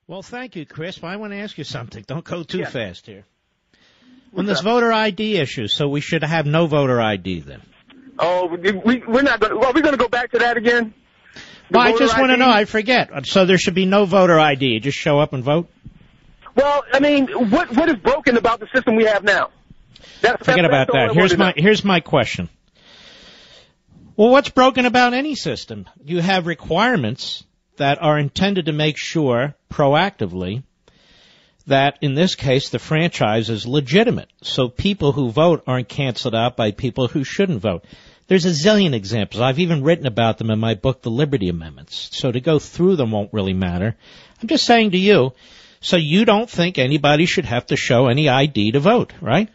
Well, thank you, Chris. But I want to ask you something. Don't go too fast here. On this voter ID issue, so we should have no voter ID then. Oh, we're not going to. Well, we're going to go back to that again? Well, I just want to know. I forget. So there should be no voter ID. You just show up and vote? Well, I mean, what is broken about the system we have now? Forget about that. Here's my question. Well, what's broken about any system? You have requirements that are intended to make sure, proactively, that in this case the franchise is legitimate. So people who vote aren't canceled out by people who shouldn't vote. There's a zillion examples. I've even written about them in my book, The Liberty Amendments. So to go through them won't really matter. I'm just saying to you, so you don't think anybody should have to show any ID to vote, right?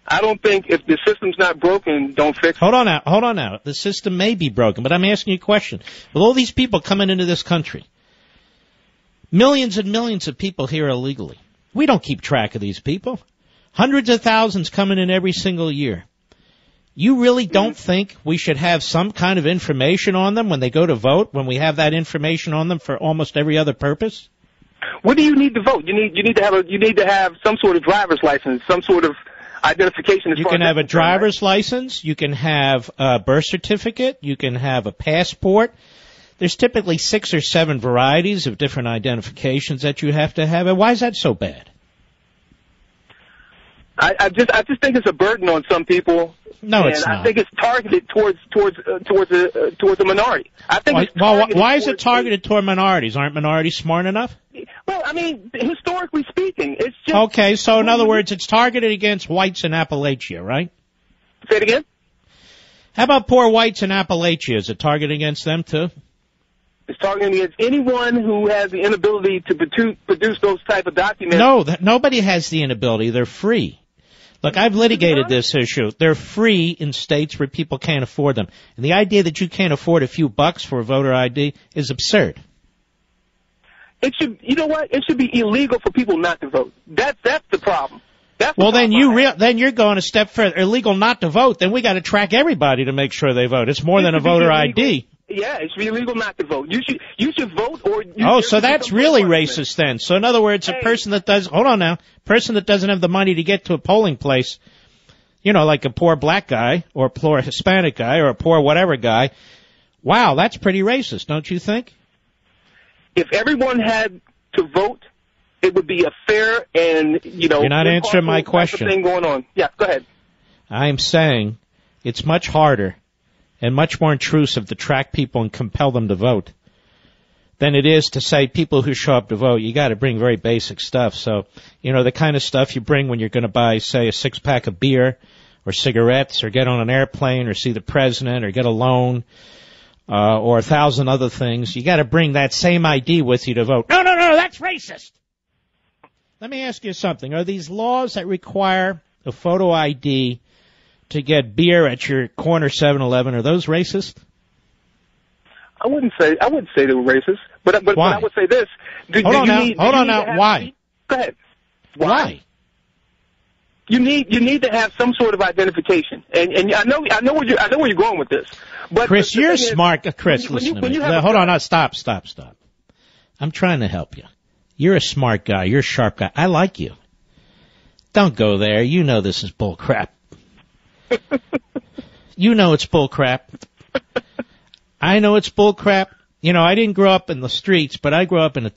I don't think if the system's not broken, don't fix it. Hold on now. The system may be broken, but I'm asking you a question. With all these people coming into this country, millions and millions of people here illegally, we don't keep track of these people. Hundreds of thousands coming in every single year. You really don't think we should have some kind of information on them when they go to vote, when we have that information on them for almost every other purpose? What do you need to vote? You need to have some sort of driver's license, some sort of identification. You can have a driver's license. You can have a birth certificate. You can have a passport. There's typically 6 or 7 varieties of different identifications that you have to have. And why is that so bad? I just think it's a burden on some people. No, it's not. I think it's targeted towards a minority. I think why is it targeted toward minorities? Aren't minorities smart enough? Well, I mean, historically speaking, it's just... Okay, so in other words, it's targeted against whites in Appalachia, right? Say it again? How about poor whites in Appalachia? Is it targeted against them, too? It's targeted against anyone who has the inability to produce those type of documents. No, nobody has the inability. They're free. Look, I've litigated this issue. They're free in states where people can't afford them. And the idea that you can't afford a few bucks for a voter ID is absurd. You know what? It should be illegal for people not to vote. That's the problem. Then you're going a step further. Illegal not to vote. Then we got to track everybody to make sure they vote. It's more than a voter ID. Yeah, it should be illegal not to vote. You should vote so that's really racist then. So in other words, a person that doesn't have the money to get to a polling place, like a poor black guy or a poor Hispanic guy or a poor whatever guy, wow, that's pretty racist, don't you think? If everyone had to vote, it would be a fair and, You're not answering my question. Thing going on. Yeah, go ahead. I'm saying it's much harder and much more intrusive to track people and compel them to vote than it is to say people who show up to vote, you got to bring very basic stuff. So, the kind of stuff you bring when you're going to buy, say, a 6-pack of beer or cigarettes or get on an airplane or see the president or get a loan or 1,000 other things. You got to bring that same ID with you to vote. No, that's racist. Let me ask you something. Are these laws that require a photo ID to get beer at your corner 7-Eleven, are those racist? I wouldn't say they were racist, but I would say this. Hold on now. Why? Go ahead. Why? You need to have some sort of identification, and I know where you're going with this. But Chris, you're smart. Chris, listen to me. Hold on. Stop. I'm trying to help you. You're a smart guy. You're a sharp guy. I like you. Don't go there. You know this is bull crap. You know it's bull crap. I know it's bull crap. I didn't grow up in the streets, but I grew up in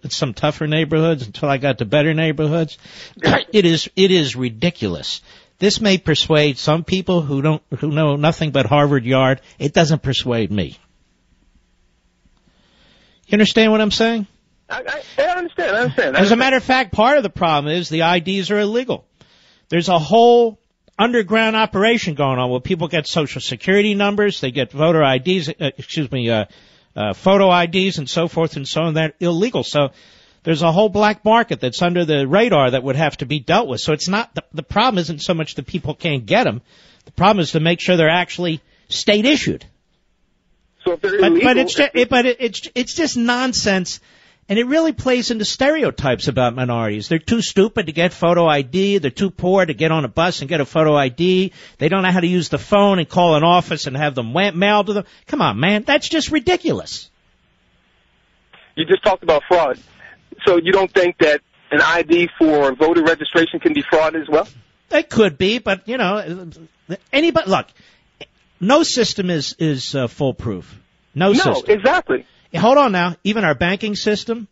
some tougher neighborhoods until I got to better neighborhoods. It is ridiculous. This may persuade some people who know nothing but Harvard Yard. It doesn't persuade me. You understand what I'm saying? I understand. As a matter of fact, part of the problem is the IDs are illegal. There's a whole underground operation going on where people get Social Security numbers, they get voter IDs, photo IDs and so forth and so on. They're illegal. So there's a whole black market that's under the radar that would have to be dealt with. So it's not, the problem isn't so much that people can't get them. The problem is to make sure they're actually state issued. So if they're illegal, it's just nonsense. And it really plays into stereotypes about minorities. They're too stupid to get photo ID. They're too poor to get on a bus and get a photo ID. They don't know how to use the phone and call an office and have them mailed to them. Come on, man. That's just ridiculous. You just talked about fraud. So you don't think that an ID for voter registration can be fraud as well? It could be, but, anybody, look, no system is foolproof. No system. No, exactly. Hold on now. Even our banking system,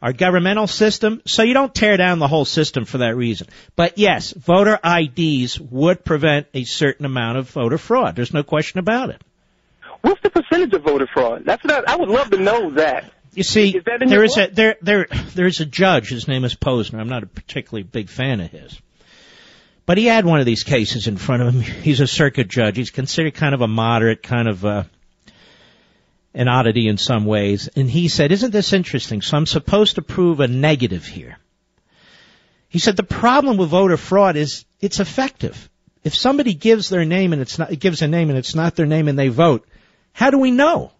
our governmental system, so you don't tear down the whole system for that reason. But yes, voter IDs would prevent a certain amount of voter fraud. There's no question about it. What's the percentage of voter fraud? That's what I would love to know that. You see, there is a judge. His name is Posner. I'm not a particularly big fan of his. But he had one of these cases in front of him. He's a circuit judge. He's considered kind of a moderate, kind of an oddity in some ways. And he said, isn't this interesting? So I'm supposed to prove a negative here. He said the problem with voter fraud is it's effective. If somebody gives their name and it's not their name and they vote, how do we know?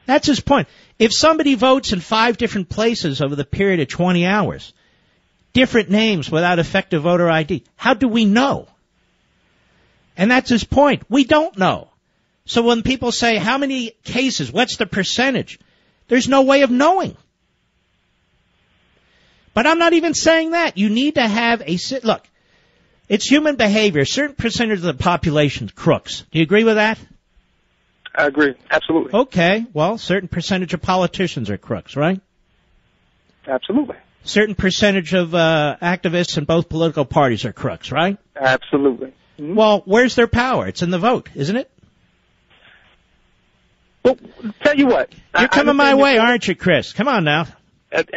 That's his point. If somebody votes in 5 different places over the period of 20 hours, different names without effective voter ID, how do we know? And that's his point. We don't know. So when people say, how many cases, what's the percentage? There's no way of knowing. But I'm not even saying that. You need to have look, it's human behavior. A certain percentage of the population is crooks. Do you agree with that? I agree. Absolutely. Okay. Well, certain percentage of politicians are crooks, right? Absolutely. Certain percentage of activists in both political parties are crooks, right? Absolutely. Mm-hmm. Well, where's their power? It's in the vote, isn't it? Well, tell you what. You're coming my way, aren't you, Chris? Come on now. Let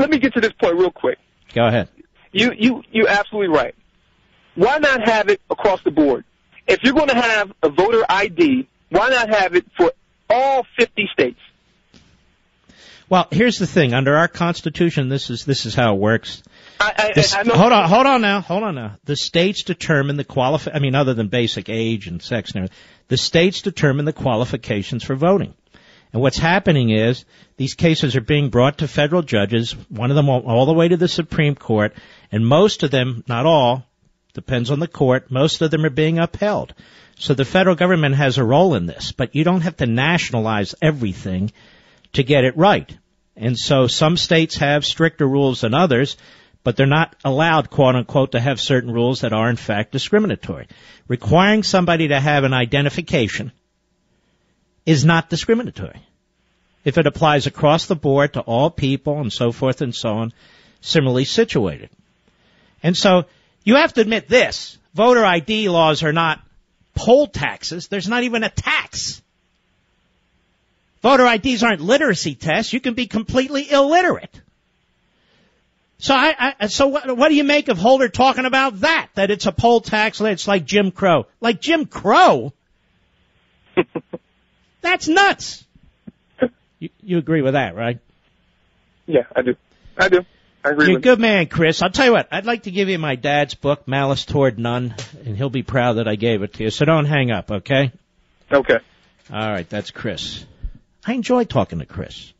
me get to this point real quick. Go ahead. You're absolutely right. Why not have it across the board? If you're going to have a voter ID, why not have it for all 50 states? Well, here's the thing. Under our Constitution, this is how it works. I know. Hold on now. The states determine the other than basic age and sex and everything, the states determine the qualifications for voting. And what's happening is these cases are being brought to federal judges, one of them all the way to the Supreme Court, and most of them, not all, depends on the court, most of them are being upheld. So the federal government has a role in this, but you don't have to nationalize everything to get it right. And so some states have stricter rules than others, but they're not allowed, quote unquote, to have certain rules that are in fact discriminatory. Requiring somebody to have an identification is not discriminatory if it applies across the board to all people and so forth and so on, similarly situated. And so you have to admit this. Voter ID laws are not poll taxes. There's not even a tax. Voter IDs aren't literacy tests. You can be completely illiterate. So so what do you make of Holder talking about that it's a poll tax, it's like Jim Crow? Like Jim Crow? That's nuts. You agree with that, right? Yeah, I do. I agree. You're a good man, Chris. I'll tell you what, I'd like to give you my dad's book, Malice Toward None, and he'll be proud that I gave it to you. So don't hang up, okay? Okay. All right, that's Chris. I enjoy talking to Chris.